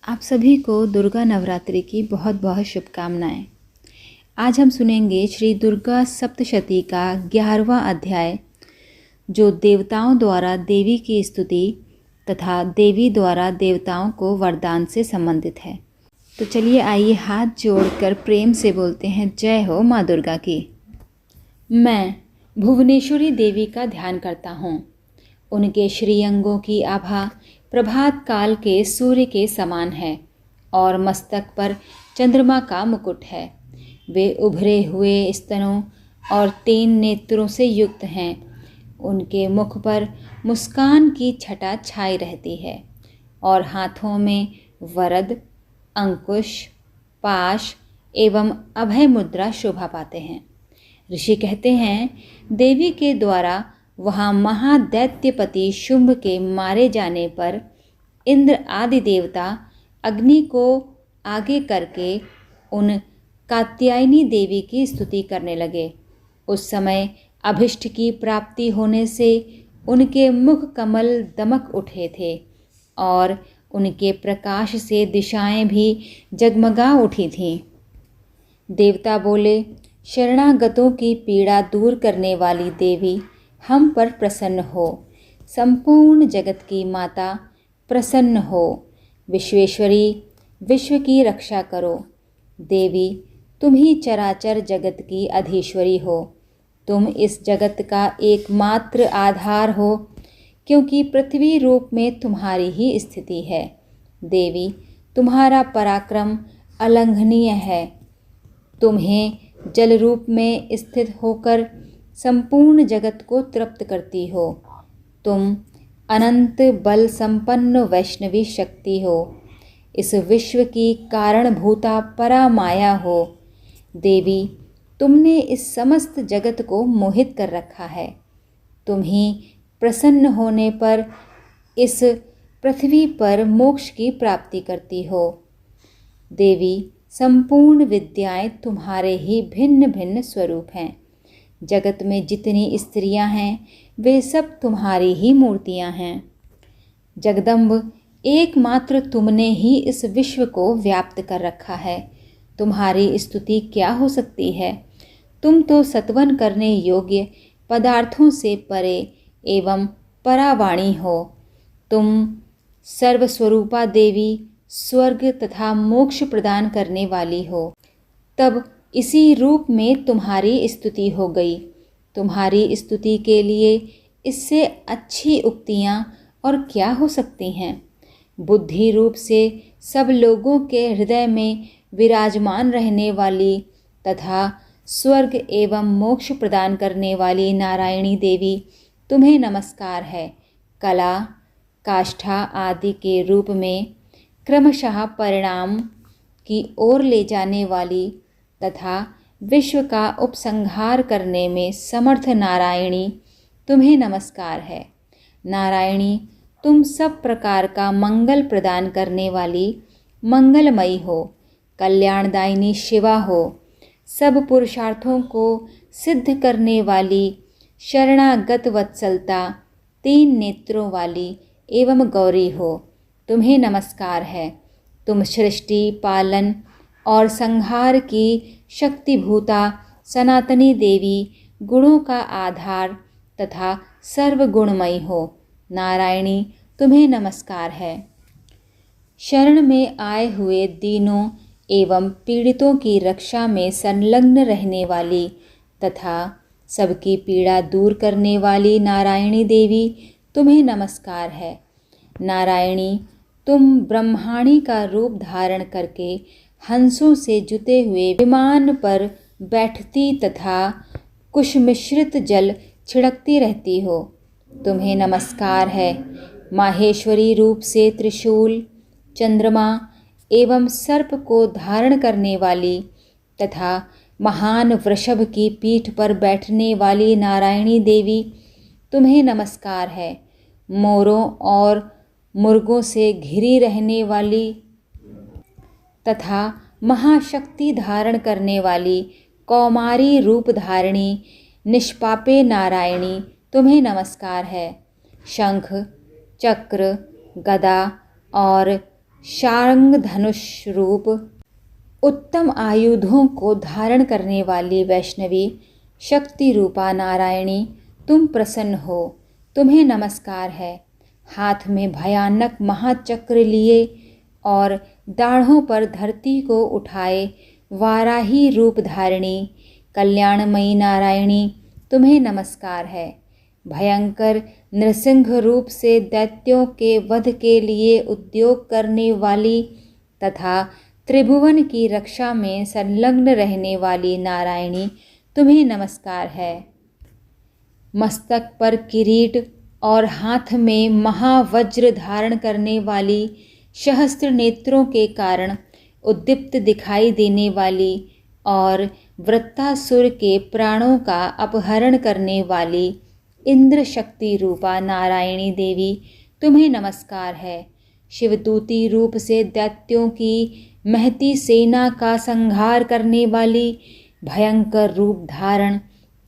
आप सभी को दुर्गा नवरात्रि की बहुत बहुत शुभकामनाएं। आज हम सुनेंगे श्री दुर्गा सप्तशती का 11वां अध्याय, जो देवताओं द्वारा देवी की स्तुति तथा देवी द्वारा देवताओं को वरदान से संबंधित है। तो चलिए आइए हाथ जोड़कर प्रेम से बोलते हैं, जय हो माँ दुर्गा की। मैं भुवनेश्वरी देवी का ध्यान करता हूँ। उनके श्रीअंगों की आभा प्रभात काल के सूर्य के समान है और मस्तक पर चंद्रमा का मुकुट है। वे उभरे हुए स्तनों और 3 नेत्रों से युक्त हैं। उनके मुख पर मुस्कान की छटा छाई रहती है और हाथों में वरद, अंकुश, पाश एवं अभय मुद्रा शोभा पाते हैं। ऋषि कहते हैं, देवी के द्वारा वहाँ महादैत्यपति शुंभ के मारे जाने पर इंद्र आदि देवता अग्नि को आगे करके उन कात्यायनी देवी की स्तुति करने लगे। उस समय अभिष्ट की प्राप्ति होने से उनके मुख कमल दमक उठे थे और उनके प्रकाश से दिशाएं भी जगमगा उठी थीं। देवता बोले, शरणागतों की पीड़ा दूर करने वाली देवी, हम पर प्रसन्न हो। संपूर्ण जगत की माता प्रसन्न हो। विश्वेश्वरी, विश्व की रक्षा करो। देवी, तुम ही चराचर जगत की अधीश्वरी हो। तुम इस जगत का एकमात्र आधार हो, क्योंकि पृथ्वी रूप में तुम्हारी ही स्थिति है। देवी, तुम्हारा पराक्रम अलंघनीय है। तुम्हें जल रूप में स्थित होकर संपूर्ण जगत को तृप्त करती हो। तुम अनंत बल संपन्न वैष्णवी शक्ति हो। इस विश्व की कारणभूता परामाया हो। देवी, तुमने इस समस्त जगत को मोहित कर रखा है। तुम ही प्रसन्न होने पर इस पृथ्वी पर मोक्ष की प्राप्ति करती हो। देवी, संपूर्ण विद्याएं तुम्हारे ही भिन्न भिन्न स्वरूप हैं। जगत में जितनी स्त्रियां हैं, वे सब तुम्हारी ही मूर्तियां हैं। जगदम्ब, एकमात्र तुमने ही इस विश्व को व्याप्त कर रखा है। तुम्हारी स्तुति क्या हो सकती है। तुम तो सत्वन करने योग्य पदार्थों से परे एवं परावाणी हो। तुम सर्वस्वरूपा देवी, स्वर्ग तथा मोक्ष प्रदान करने वाली हो। तब इसी रूप में तुम्हारी स्तुति हो गई। तुम्हारी स्तुति के लिए इससे अच्छी उक्तियाँ और क्या हो सकती हैं। बुद्धि रूप से सब लोगों के हृदय में विराजमान रहने वाली तथा स्वर्ग एवं मोक्ष प्रदान करने वाली नारायणी देवी, तुम्हें नमस्कार है। कला, काष्ठा आदि के रूप में क्रमशः परिणाम की ओर ले जाने वाली तथा विश्व का उपसंहार करने में समर्थ नारायणी, तुम्हें नमस्कार है। नारायणी, तुम सब प्रकार का मंगल प्रदान करने वाली मंगलमयी हो। कल्याणदायिनी शिवा हो। सब पुरुषार्थों को सिद्ध करने वाली शरणागत वत्सलता, 3 नेत्रों वाली एवं गौरी हो। तुम्हें नमस्कार है। तुम सृष्टि, पालन और संहार की शक्तिभूता सनातनी देवी, गुणों का आधार तथा सर्वगुणमयी हो। नारायणी, तुम्हें नमस्कार है। शरण में आए हुए दीनों एवं पीड़ितों की रक्षा में संलग्न रहने वाली तथा सबकी पीड़ा दूर करने वाली नारायणी देवी, तुम्हें नमस्कार है। नारायणी, तुम ब्रह्माणी का रूप धारण करके हंसों से जुते हुए विमान पर बैठती तथा कुश मिश्रित जल छिड़कती रहती हो। तुम्हें नमस्कार है। माहेश्वरी रूप से त्रिशूल, चंद्रमा एवं सर्प को धारण करने वाली तथा महान वृषभ की पीठ पर बैठने वाली नारायणी देवी, तुम्हें नमस्कार है। मोरों और मुर्गों से घिरी रहने वाली तथा महाशक्ति धारण करने वाली कौमारी रूप धारिणी निष्पापे नारायणी, तुम्हें नमस्कार है। शंख, चक्र, गदा और शार्ंग धनुष रूप उत्तम आयुधों को धारण करने वाली वैष्णवी शक्ति रूपा नारायणी, तुम प्रसन्न हो, तुम्हें नमस्कार है। हाथ में भयानक महाचक्र लिए और दाढ़ों पर धरती को उठाए वाराही रूप धारिणी कल्याणमयी नारायणी, तुम्हें नमस्कार है। भयंकर नृसिंह रूप से दैत्यों के वध के लिए उद्योग करने वाली तथा त्रिभुवन की रक्षा में संलग्न रहने वाली नारायणी, तुम्हें नमस्कार है। मस्तक पर किरीट और हाथ में महावज्र धारण करने वाली सहस्त्र नेत्रों के कारण उद्दीप्त दिखाई देने वाली और वृत्तासुर के प्राणों का अपहरण करने वाली इंद्र शक्ति रूपा नारायणी देवी, तुम्हें नमस्कार है। शिवदूती रूप से दैत्यों की महती सेना का संहार करने वाली भयंकर रूप धारण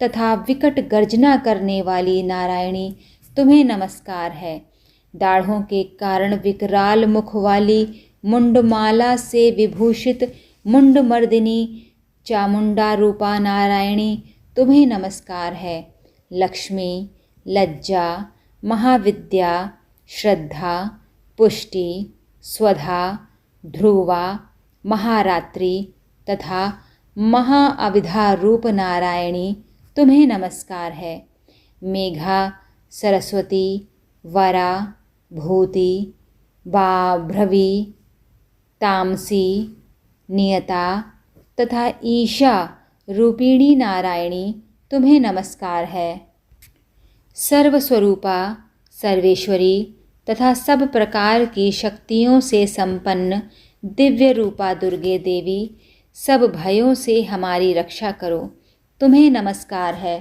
तथा विकट गर्जना करने वाली नारायणी, तुम्हें नमस्कार है। दाढ़ों के कारण विकराल मुख वाली मुंडमाला से विभूषित मुंडमर्दिनी चामुंडा रूपा नारायणी, तुम्हें नमस्कार है। लक्ष्मी, लज्जा, महाविद्या, श्रद्धा, पुष्टि, स्वधा, ध्रुवा, महारात्रि तथा महाअविधा रूप नारायणी, तुम्हें नमस्कार है। मेघा, सरस्वती, वरा, भूति, बाभ्रवी, तामसी, नियता तथा ईशा रूपिणी नारायणी, तुम्हें नमस्कार है। सर्वस्वरूपा, सर्वेश्वरी तथा सब प्रकार की शक्तियों से संपन्न दिव्य रूपा दुर्गे देवी, सब भयों से हमारी रक्षा करो, तुम्हें नमस्कार है।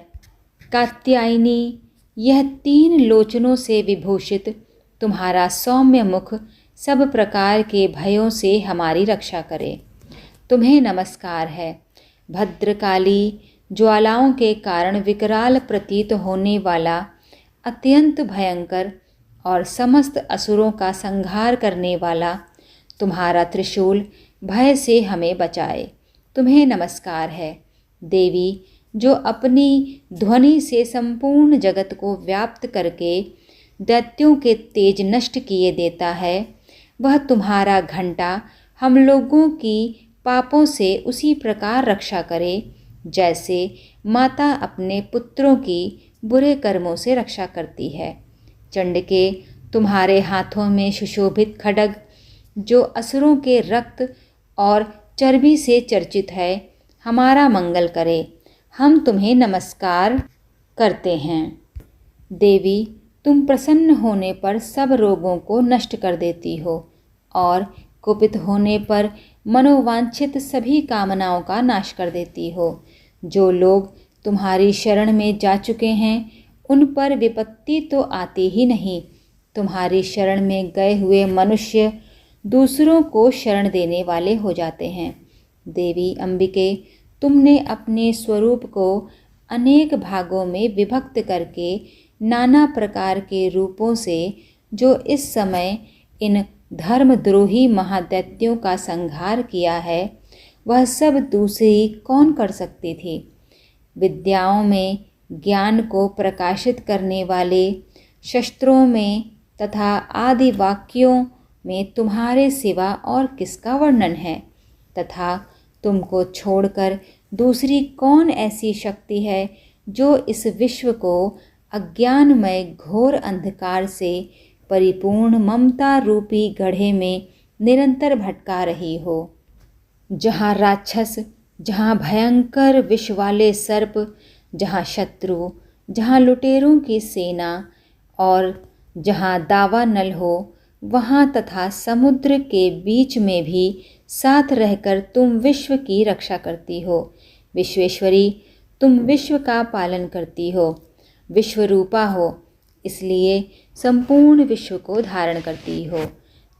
कात्यायनी, यह 3 लोचनों से विभूषित तुम्हारा सौम्य मुख सब प्रकार के भयों से हमारी रक्षा करे, तुम्हें नमस्कार है। भद्रकाली, ज्वालाओं के कारण विकराल प्रतीत होने वाला अत्यंत भयंकर और समस्त असुरों का संहार करने वाला तुम्हारा त्रिशूल भय से हमें बचाए, तुम्हें नमस्कार है। देवी, जो अपनी ध्वनि से संपूर्ण जगत को व्याप्त करके दैत्यों के तेज नष्ट किए देता है, वह तुम्हारा घंटा हम लोगों की पापों से उसी प्रकार रक्षा करे जैसे माता अपने पुत्रों की बुरे कर्मों से रक्षा करती है। चंडिके, तुम्हारे हाथों में सुशोभित खड्ग जो असुरों के रक्त और चर्बी से चर्चित है, हमारा मंगल करे, हम तुम्हें नमस्कार करते हैं। देवी, तुम प्रसन्न होने पर सब रोगों को नष्ट कर देती हो और कुपित होने पर मनोवांछित सभी कामनाओं का नाश कर देती हो। जो लोग तुम्हारी शरण में जा चुके हैं, उन पर विपत्ति तो आती ही नहीं। तुम्हारी शरण में गए हुए मनुष्य दूसरों को शरण देने वाले हो जाते हैं। देवी अंबिके, तुमने अपने स्वरूप को अनेक भागों में विभक्त करके नाना प्रकार के रूपों से जो इस समय इन धर्मद्रोही महादैत्यों का संहार किया है, वह सब दूसरी कौन कर सकती थी। विद्याओं में ज्ञान को प्रकाशित करने वाले, शस्त्रों में तथा आदि वाक्यों में तुम्हारे सिवा और किसका वर्णन है, तथा तुमको छोड़कर दूसरी कौन ऐसी शक्ति है जो इस विश्व को अज्ञानमय घोर अंधकार से परिपूर्ण ममता रूपी गड्ढे में निरंतर भटका रही हो। जहाँ राक्षस, जहाँ भयंकर विष वाले सर्प, जहाँ शत्रु, जहाँ लुटेरों की सेना और जहाँ दावानल हो, वहाँ तथा समुद्र के बीच में भी साथ रहकर तुम विश्व की रक्षा करती हो। विश्वेश्वरी, तुम विश्व का पालन करती हो, विश्वरूपा हो, इसलिए संपूर्ण विश्व को धारण करती हो।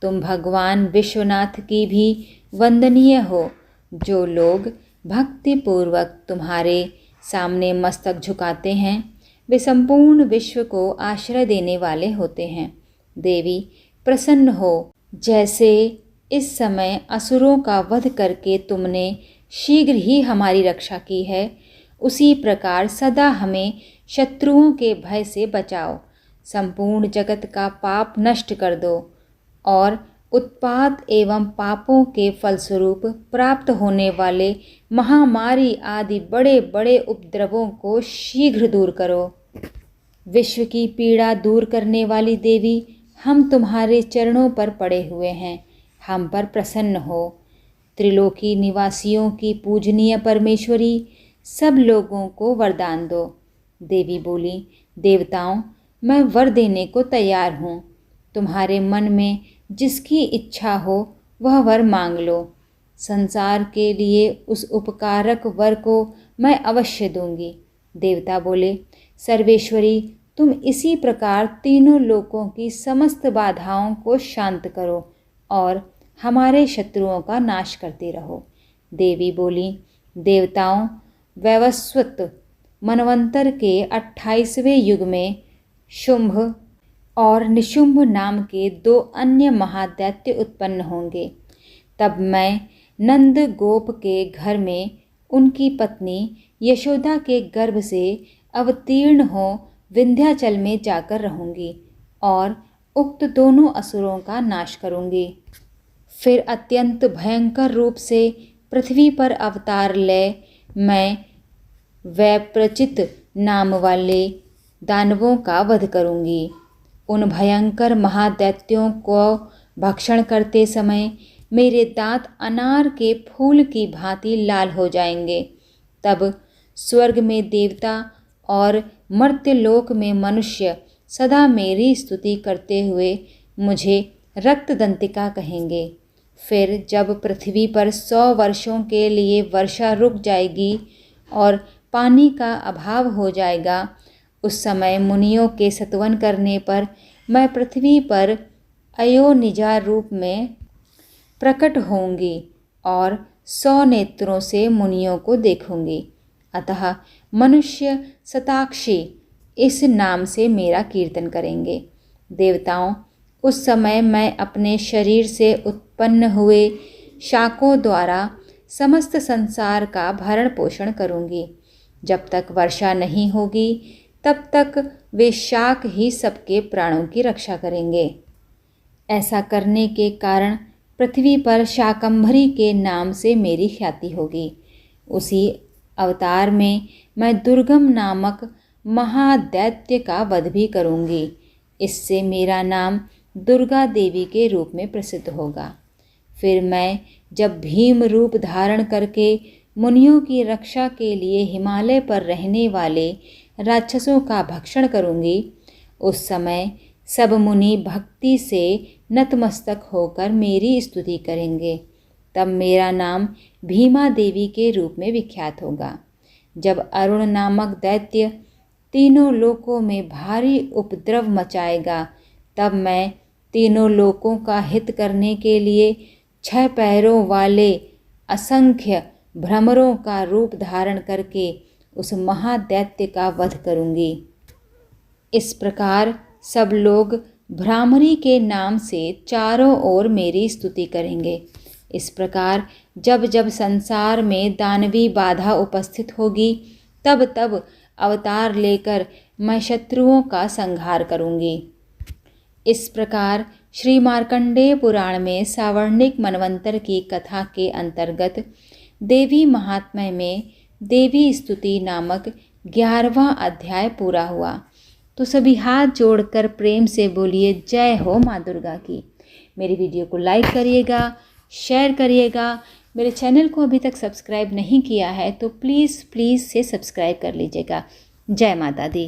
तुम भगवान विश्वनाथ की भी वंदनीय हो। जो लोग भक्तिपूर्वक तुम्हारे सामने मस्तक झुकाते हैं, वे संपूर्ण विश्व को आश्रय देने वाले होते हैं। देवी प्रसन्न हो, जैसे इस समय असुरों का वध करके तुमने शीघ्र ही हमारी रक्षा की है, उसी प्रकार सदा हमें शत्रुओं के भय से बचाओ। संपूर्ण जगत का पाप नष्ट कर दो और उत्पात एवं पापों के फलस्वरूप प्राप्त होने वाले महामारी आदि बड़े बड़े उपद्रवों को शीघ्र दूर करो। विश्व की पीड़ा दूर करने वाली देवी, हम तुम्हारे चरणों पर पड़े हुए हैं, हम पर प्रसन्न हो। त्रिलोकी निवासियों की पूजनीय परमेश्वरी, सब लोगों को वरदान दो। देवी बोली, देवताओं, मैं वर देने को तैयार हूँ। तुम्हारे मन में जिसकी इच्छा हो वह वर मांग लो। संसार के लिए उस उपकारक वर को मैं अवश्य दूंगी। देवता बोले, सर्वेश्वरी, तुम इसी प्रकार तीनों लोकों की समस्त बाधाओं को शांत करो और हमारे शत्रुओं का नाश करते रहो। देवी बोली, देवताओं, वैवस्वत मनवंतर के 28वें युग में शुंभ और निशुंभ नाम के 2 अन्य महादैत्य उत्पन्न होंगे। तब मैं नंद गोप के घर में उनकी पत्नी यशोदा के गर्भ से अवतीर्ण हो विंध्याचल में जाकर रहूंगी और उक्त दोनों असुरों का नाश करूंगी। फिर अत्यंत भयंकर रूप से पृथ्वी पर अवतार ले मैं वैप्रचित नाम वाले दानवों का वध करूंगी। उन भयंकर महादैत्यों को भक्षण करते समय मेरे दांत अनार के फूल की भांति लाल हो जाएंगे। तब स्वर्ग में देवता और मर्त्यलोक में मनुष्य सदा मेरी स्तुति करते हुए मुझे रक्तदंतिका कहेंगे। फिर जब पृथ्वी पर 100 वर्षों के लिए वर्षा रुक जाएगी और पानी का अभाव हो जाएगा, उस समय मुनियों के सत्वन करने पर मैं पृथ्वी पर अयोनिजा रूप में प्रकट होंगी और 100 नेत्रों से मुनियों को देखूंगी। अतः मनुष्य शताक्षी इस नाम से मेरा कीर्तन करेंगे। देवताओं, उस समय मैं अपने शरीर से उत्पन्न हुए शाकों द्वारा समस्त संसार का भरण पोषण करूंगी। जब तक वर्षा नहीं होगी तब तक वे शाक ही सबके प्राणों की रक्षा करेंगे। ऐसा करने के कारण पृथ्वी पर शाकंभरी के नाम से मेरी ख्याति होगी। उसी अवतार में मैं दुर्गम नामक महादैत्य का वध भी करूंगी। इससे मेरा नाम दुर्गा देवी के रूप में प्रसिद्ध होगा। फिर मैं जब भीम रूप धारण करके मुनियों की रक्षा के लिए हिमालय पर रहने वाले राक्षसों का भक्षण करूंगी, उस समय सब मुनि भक्ति से नतमस्तक होकर मेरी स्तुति करेंगे। तब मेरा नाम भीमा देवी के रूप में विख्यात होगा। जब अरुण नामक दैत्य तीनों लोकों में भारी उपद्रव मचाएगा, तब मैं तीनों लोकों का हित करने के लिए 6 पैरों वाले असंख्य भ्रमरों का रूप धारण करके उस महादैत्य का वध करूंगी। इस प्रकार सब लोग भ्रामरी के नाम से चारों ओर मेरी स्तुति करेंगे। इस प्रकार जब जब संसार में दानवी बाधा उपस्थित होगी, तब तब अवतार लेकर मैं शत्रुओं का संहार करूंगी। इस प्रकार श्री मार्कंडेय पुराण में सावर्णिक मनवंतर की कथा के अंतर्गत देवी महात्म्य में देवी स्तुति नामक 11वां अध्याय पूरा हुआ। तो सभी हाथ जोड़कर प्रेम से बोलिए, जय हो माँ दुर्गा की। मेरी वीडियो को लाइक करिएगा, शेयर करिएगा। मेरे चैनल को अभी तक सब्सक्राइब नहीं किया है तो प्लीज़ से सब्सक्राइब कर लीजिएगा। जय माता दी।